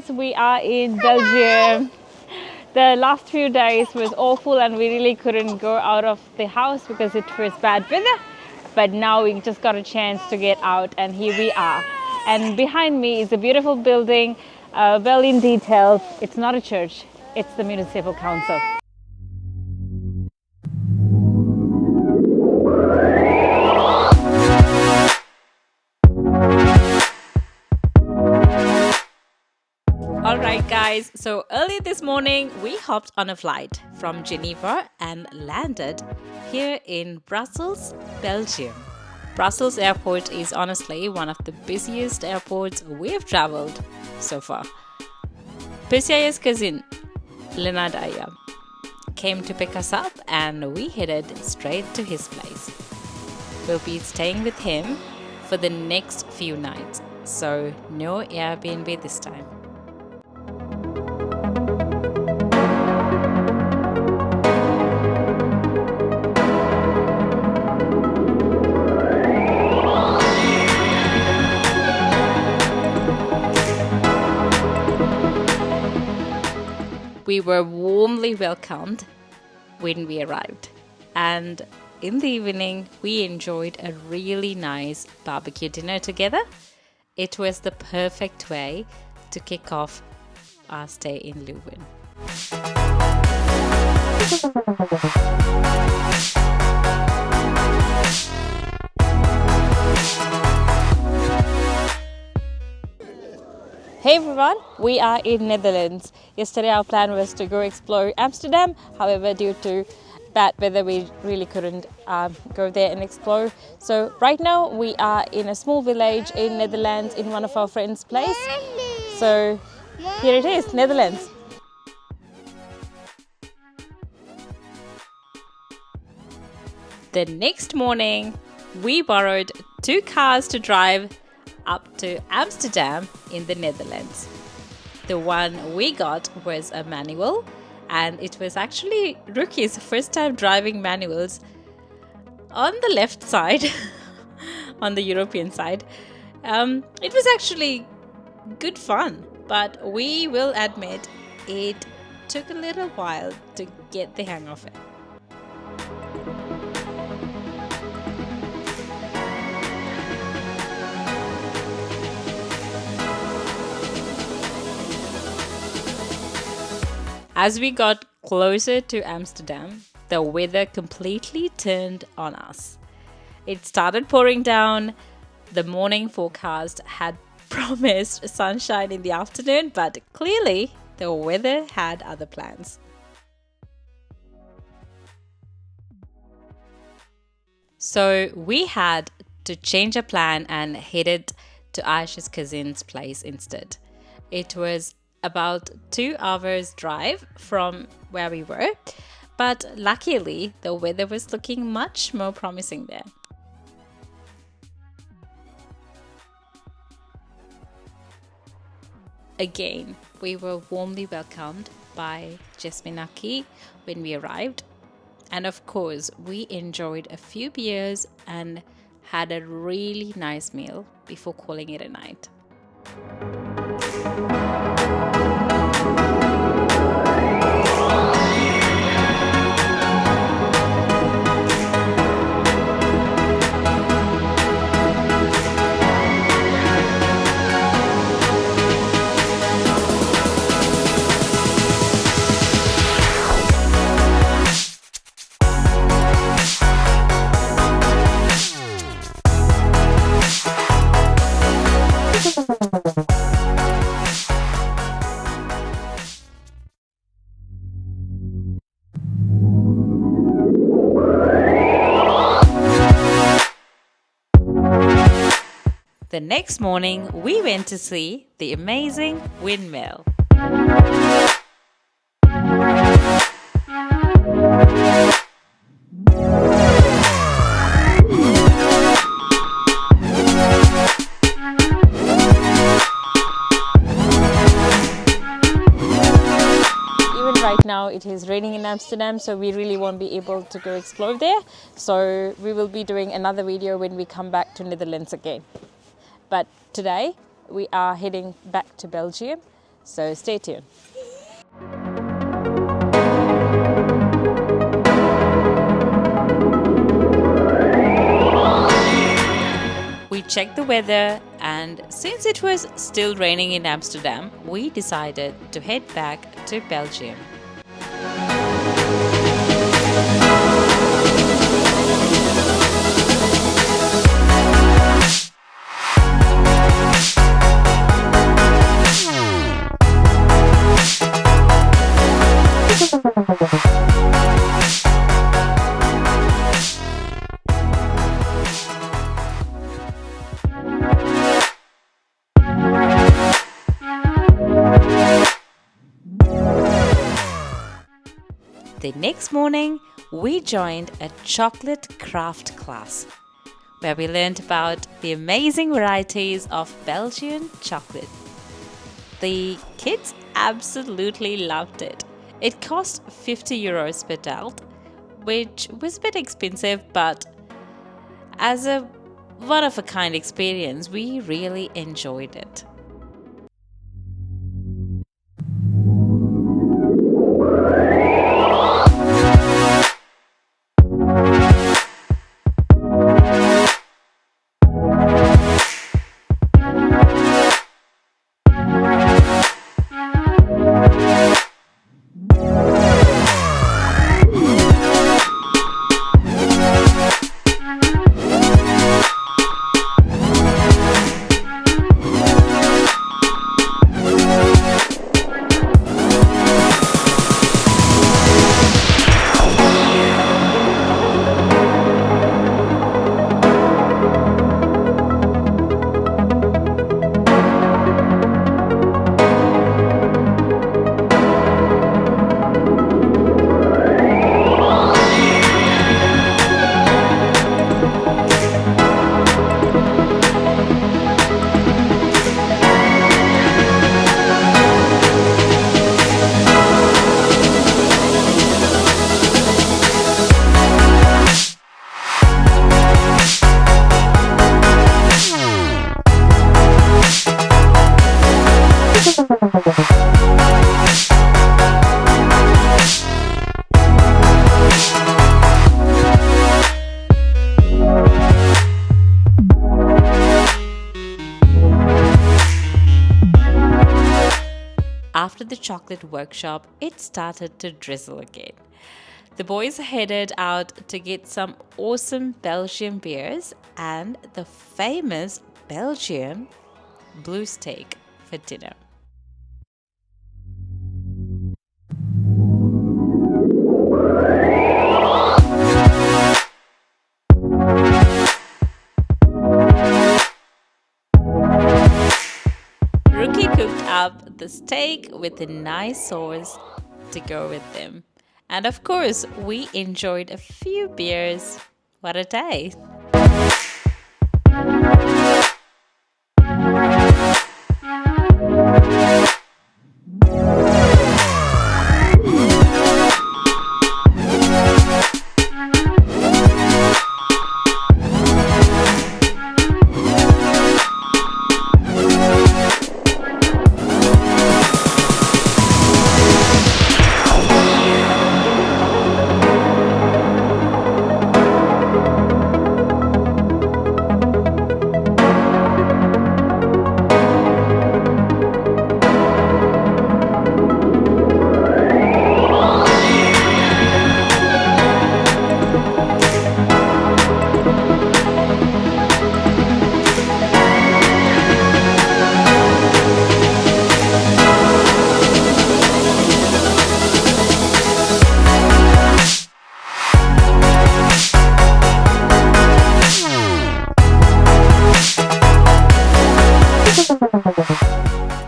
guys, we are in Belgium. The last few days was awful and we really couldn't go out of the house because it was bad weather. But now we just got a chance to get out and here we are. And behind me is a beautiful building, well in detail. It's not a church, it's the municipal council. Alright guys, so early this morning we hopped on a flight from Geneva and landed here in Brussels, Belgium. Brussels airport is honestly one of the busiest airports we have traveled so far. Percy's cousin, Aiyya, came to pick us up and we headed straight to his place. We'll be staying with him for the next few nights, so no Airbnb this time. We were warmly welcomed when we arrived, and in the evening we enjoyed a really nice barbecue dinner together. It was the perfect way to kick off our stay in Leuven. Hey everyone, we are in Netherlands. Yesterday our plan was to go explore Amsterdam. However, due to bad weather, we really couldn't go there and explore. So right now we are in a small village in Netherlands in one of our friends' place. So here it is, Netherlands. The next morning, we borrowed 2 cars to drive up to Amsterdam in the Netherlands. The one we got was a manual, and it was actually Ruki's first time driving manuals on the left side, on the European side. It was actually good fun, but we will admit it took a little while to get the hang of it. As we got closer to Amsterdam, the weather completely turned on us. It started pouring down. The morning forecast had promised sunshine in the afternoon, but clearly the weather had other plans. So we had to change our plan and headed to Ayeshi's cousin's place instead. It was about 2 hours drive from where we were, but luckily the weather was looking much more promising there. Again, we were warmly welcomed by Jasminaki when we arrived, and of course we enjoyed a few beers and had a really nice meal before calling it a night. The next morning, we went to see the amazing windmill. Right now it is raining in Amsterdam, so we really won't be able to go explore there. So we will be doing another video when we come back to Netherlands again. But today we are heading back to Belgium So stay tuned. We checked the weather, and since it was still raining in Amsterdam, we decided to head back to Belgium. The next morning, we joined a chocolate craft class where we learned about the amazing varieties of Belgian chocolate. The kids absolutely loved it. It cost 50 euros per adult, which was a bit expensive, but as a one-of-a-kind experience, we really enjoyed it. After the chocolate workshop, it started to drizzle again. The boys headed out to get some awesome Belgian beers and the famous Belgian blue steak for dinner. Ruki cooked up the steak with a nice sauce to go with them. And of course, we enjoyed a few beers. What a day!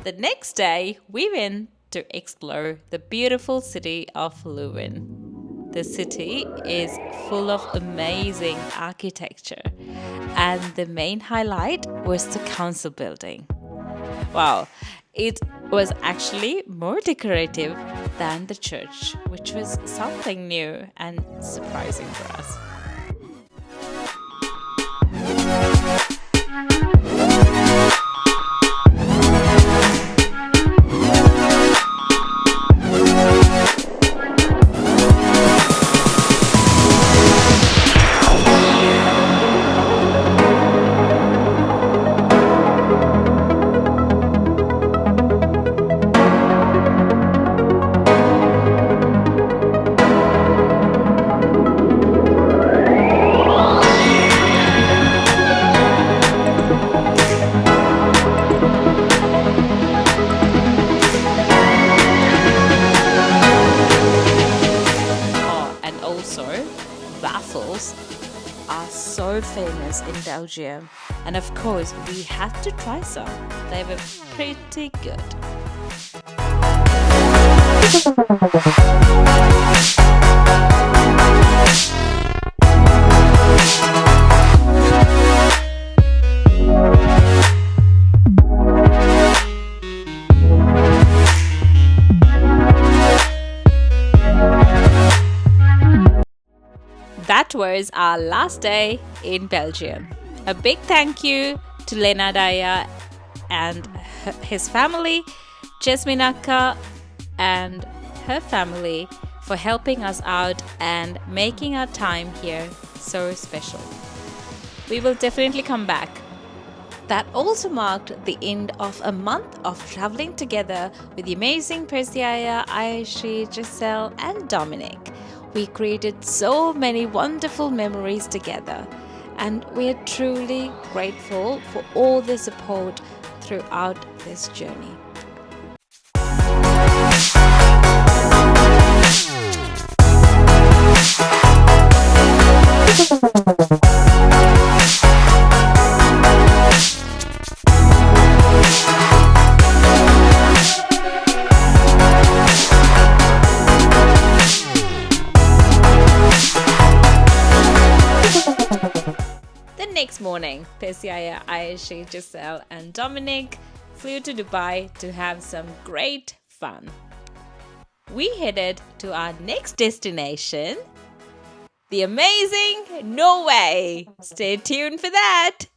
The next day, we went to explore the beautiful city of Leuven. The city is full of amazing architecture, and the main highlight was the council building. Wow, it was actually more decorative than the church, which was something new and surprising for us. so famous in Belgium. And of course, we had to try some. They were pretty good. That was our last day in Belgium. A big thank you to Lenadaya and his family, Jasminaka and her family for helping us out and making our time here so special. We will definitely come back. That also marked the end of a month of traveling together with the amazing Percy, aiyya, Ayeshi, Giselle and Dominic. We created so many wonderful memories together, and we are truly grateful for all the support throughout this journey. Next morning, Percy, aiyya, Ayeshi, Giselle and Dominic flew to Dubai to have some great fun. We headed to our next destination, the amazing Norway. Stay tuned for that.